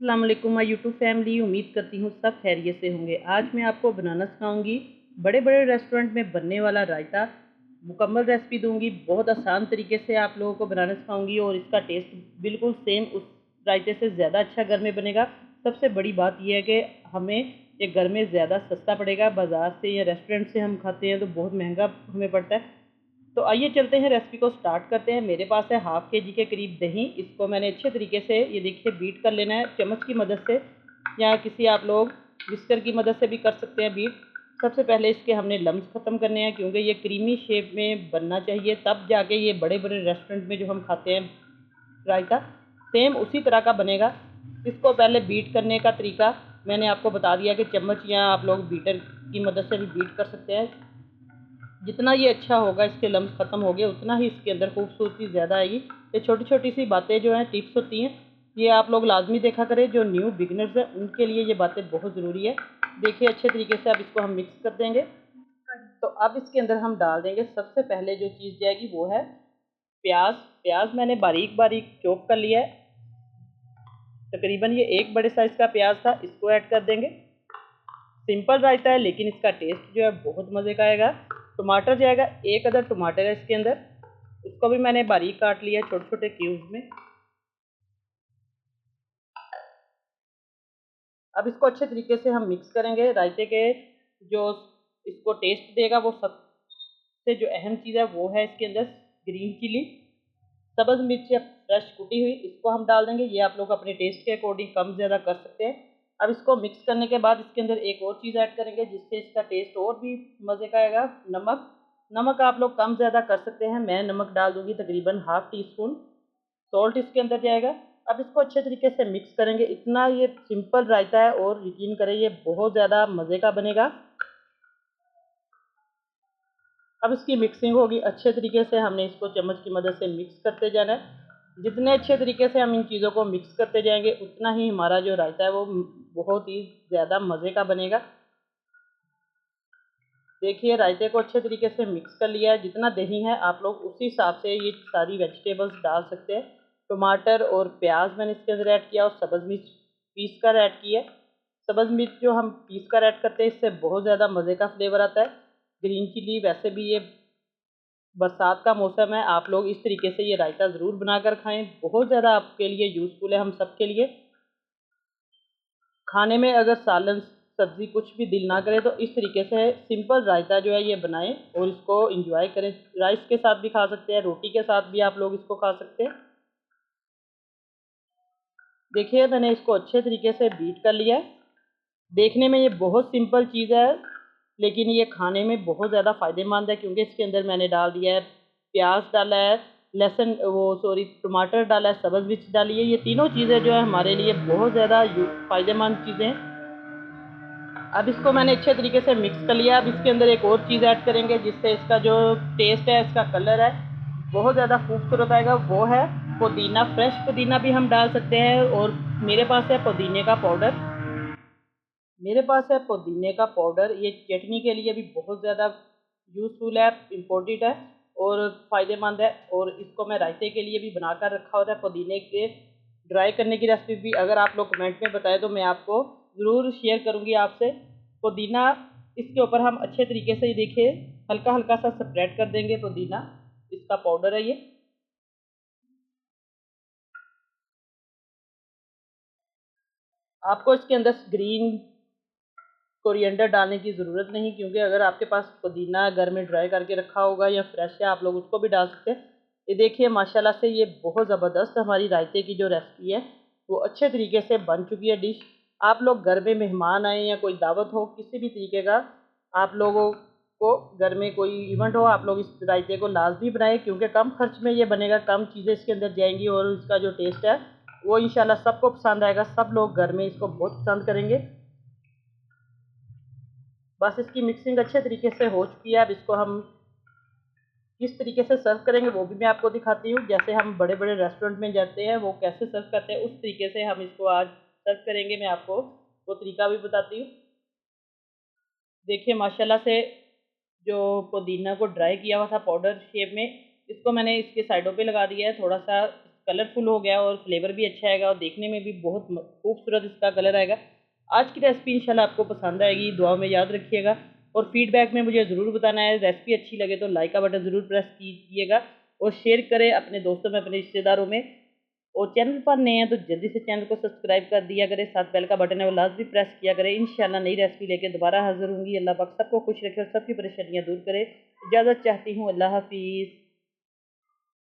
अस्सलाम वालेकुम my YouTube family. उम्मीद करती हूँ सब खैरियत से होंगे। आज मैं आपको बनाना सिखाऊंगी बड़े बड़े रेस्टोरेंट में बनने वाला रायता। मुकम्मल रेसिपी दूंगी, बहुत आसान तरीके से आप लोगों को बनाना सिखाऊंगी और इसका टेस्ट बिल्कुल सेम उस रायते से ज़्यादा अच्छा घर में बनेगा। सबसे बड़ी बात यह है कि हमें ये घर में ज़्यादा सस्ता पड़ेगा। बाज़ार से या रेस्टोरेंट से हम खाते हैं तो बहुत महंगा हमें पड़ता है। तो आइए चलते हैं, रेसिपी को स्टार्ट करते हैं। मेरे पास है हाफ़ के जी के करीब दही। इसको मैंने अच्छे तरीके से, ये देखिए, बीट कर लेना है चम्मच की मदद से, या किसी आप लोग विस्कर की मदद से भी कर सकते हैं बीट। सबसे पहले इसके हमने लम्स ख़त्म करने हैं, क्योंकि ये क्रीमी शेप में बनना चाहिए, तब जाके ये बड़े बड़े रेस्टोरेंट में जो हम खाते हैं रायता सेम उसी तरह का बनेगा। इसको पहले बीट करने का तरीका मैंने आपको बता दिया कि चम्मच या आप लोग बीटर की मदद से भी बीट कर सकते हैं। जितना ये अच्छा होगा, इसके लम्स ख़त्म हो गए, उतना ही इसके अंदर खूबसूरती ज़्यादा आएगी। ये छोटी छोटी सी बातें जो हैं, टिप्स होती हैं, ये आप लोग लाजमी देखा करें। जो न्यू बिगनर्स हैं उनके लिए ये बातें बहुत ज़रूरी है। देखिए अच्छे तरीके से अब इसको हम मिक्स कर देंगे। तो अब इसके अंदर हम डाल देंगे, सबसे पहले जो चीज़ जाएगी वो है प्याज। प्याज मैंने बारीक बारीक चॉप कर लिया है। तकरीबन ये एक बड़े साइज़ का प्याज था, इसको ऐड कर देंगे। सिंपल रायता है लेकिन इसका टेस्ट जो है बहुत मज़े का आएगा। टमाटर जाएगा, एक अदर टमाटर है इसके अंदर, उसको भी मैंने बारीक काट लिया है छोटे छोटे क्यूब्स में। अब इसको अच्छे तरीके से हम मिक्स करेंगे। रायते के जो इसको टेस्ट देगा, वो सबसे जो अहम चीज़ है वो है इसके अंदर ग्रीन चिली, सब्ज़ मिर्च या फ्रेश कुटी हुई, इसको हम डाल देंगे। ये आप लोग अपने टेस्ट के अकॉर्डिंग कम ज़्यादा कर सकते हैं। अब इसको मिक्स करने के बाद इसके अंदर एक और चीज़ ऐड करेंगे जिससे इसका टेस्ट और भी मज़े का आएगा। नमक। नमक आप लोग कम ज़्यादा कर सकते हैं, मैं नमक डाल दूँगी तकरीबन हाफ़ टी स्पून सॉल्ट इसके अंदर जाएगा। अब इसको अच्छे तरीके से मिक्स करेंगे। इतना ये सिंपल रायता है और यकीन करें ये बहुत ज़्यादा मज़े का बनेगा। अब इसकी मिक्सिंग होगी, अच्छे तरीके से हमने इसको चम्मच की मदद से मिक्स करते जाना है। जितने अच्छे तरीके से हम इन चीज़ों को मिक्स करते जाएंगे, उतना ही हमारा जो रायता है वो बहुत ही ज़्यादा मज़े का बनेगा। देखिए रायते को अच्छे तरीके से मिक्स कर लिया है। जितना दही है आप लोग उसी हिसाब से ये सारी वेजिटेबल्स डाल सकते हैं। टमाटर और प्याज मैंने इसके अंदर ऐड किया और सब्ज़ मिर्च पीस कर ऐड की है। सब्ज़ मिर्च जो हम पीस कर ऐड करते हैं, इससे बहुत ज़्यादा मज़े का फ्लेवर आता है। ग्रीन चिली, वैसे भी ये बरसात का मौसम है, आप लोग इस तरीके से ये रायता ज़रूर बनाकर खाएं, बहुत ज़्यादा आपके लिए यूज़फुल है, हम सब के लिए। खाने में अगर सालन सब्ज़ी कुछ भी दिल ना करे तो इस तरीके से सिंपल रायता जो है ये बनाएं और इसको एंजॉय करें। राइस के साथ भी खा सकते हैं, रोटी के साथ भी आप लोग इसको खा सकते हैं। देखिए मैंने इसको अच्छे तरीके से बीट कर लिया है। देखने में ये बहुत सिंपल चीज़ है लेकिन ये खाने में बहुत ज़्यादा फ़ायदेमंद है, क्योंकि इसके अंदर मैंने डाल दिया है प्याज, डाला है लहसुन, टमाटर डाला है, सब्ज़ मिर्च डाली है। ये तीनों चीज़ें जो है हमारे लिए बहुत ज़्यादा फ़ायदेमंद चीज़ें हैं। अब इसको मैंने अच्छे तरीके से मिक्स कर लिया। अब इसके अंदर एक और चीज़ ऐड करेंगे जिससे इसका जो टेस्ट है, इसका कलर है, बहुत ज़्यादा खूबसूरत आएगा। वो है पुदीना। फ्रेश पुदीना भी हम डाल सकते हैं और मेरे पास है पुदीने का पाउडर। मेरे पास है पुदीने का पाउडर। ये चटनी के लिए भी बहुत ज़्यादा यूज़फुल है, इम्पोर्टेंट है और फ़ायदेमंद है। और इसको मैं रायते के लिए भी बनाकर रखा होता है। पुदीने के ड्राई करने की रेसिपी भी अगर आप लोग कमेंट में बताएं तो मैं आपको ज़रूर शेयर करूँगी आपसे। पुदीना इसके ऊपर हम अच्छे तरीके से, ये देखिए, हल्का हल्का सा स्प्रेड कर देंगे। पुदीना इसका पाउडर है ये। आपको इसके अंदर ग्रीन कोरिएंडर डालने की ज़रूरत नहीं, क्योंकि अगर आपके पास पुदीना घर में ड्राई करके रखा होगा या फ्रेश है, आप लोग उसको भी डाल सकते हैं। ये देखिए माशाल्लाह से ये बहुत ज़बरदस्त हमारी रायते की जो रेसिपी है वो अच्छे तरीके से बन चुकी है डिश। आप लोग घर में मेहमान आए या कोई दावत हो, किसी भी तरीके का आप लोगों को घर में कोई इवेंट हो, आप लोग इस रायते को लाजमी बनाएं, क्योंकि कम खर्च में ये बनेगा, कम चीज़ें इसके अंदर जाएंगी और इसका जो टेस्ट है वो इंशाल्लाह सबको पसंद आएगा। सब लोग घर में इसको बहुत पसंद करेंगे। बस इसकी मिक्सिंग अच्छे तरीके से हो चुकी है। अब इसको हम किस तरीके से सर्व करेंगे वो भी मैं आपको दिखाती हूँ। जैसे हम बड़े बड़े रेस्टोरेंट में जाते हैं वो कैसे सर्व करते हैं, उस तरीके से हम इसको आज सर्व करेंगे। मैं आपको वो तरीका भी बताती हूँ। देखिए माशाल्लाह से जो पुदीना को ड्राई किया हुआ था पाउडर शेप में, इसको मैंने इसके साइडों पे लगा दिया है। थोड़ा सा कलरफुल हो गया और फ्लेवर भी अच्छा आएगा और देखने में भी बहुत खूबसूरत इसका कलर आएगा। आज की रेसिपी इंशाल्लाह आपको पसंद आएगी, दुआ में याद रखिएगा और फीडबैक में मुझे ज़रूर बताना है। रेसिपी अच्छी लगे तो लाइक का बटन ज़रूर प्रेस कीजिएगा और शेयर करें अपने दोस्तों में, अपने रिश्तेदारों में। और चैनल पर नए हैं तो जल्दी से चैनल को सब्सक्राइब कर दिया करें, साथ बेल का बटन है वो लाजमी प्रेस किया करें। इंशाल्लाह नई रेसिपी लेके दोबारा हाजिर होंगी। अल्लाह पाक सबको खुश रखे और सबकी परेशानियाँ दूर करे। इजाज़त चाहती हूँ, अल्लाह हाफिज़।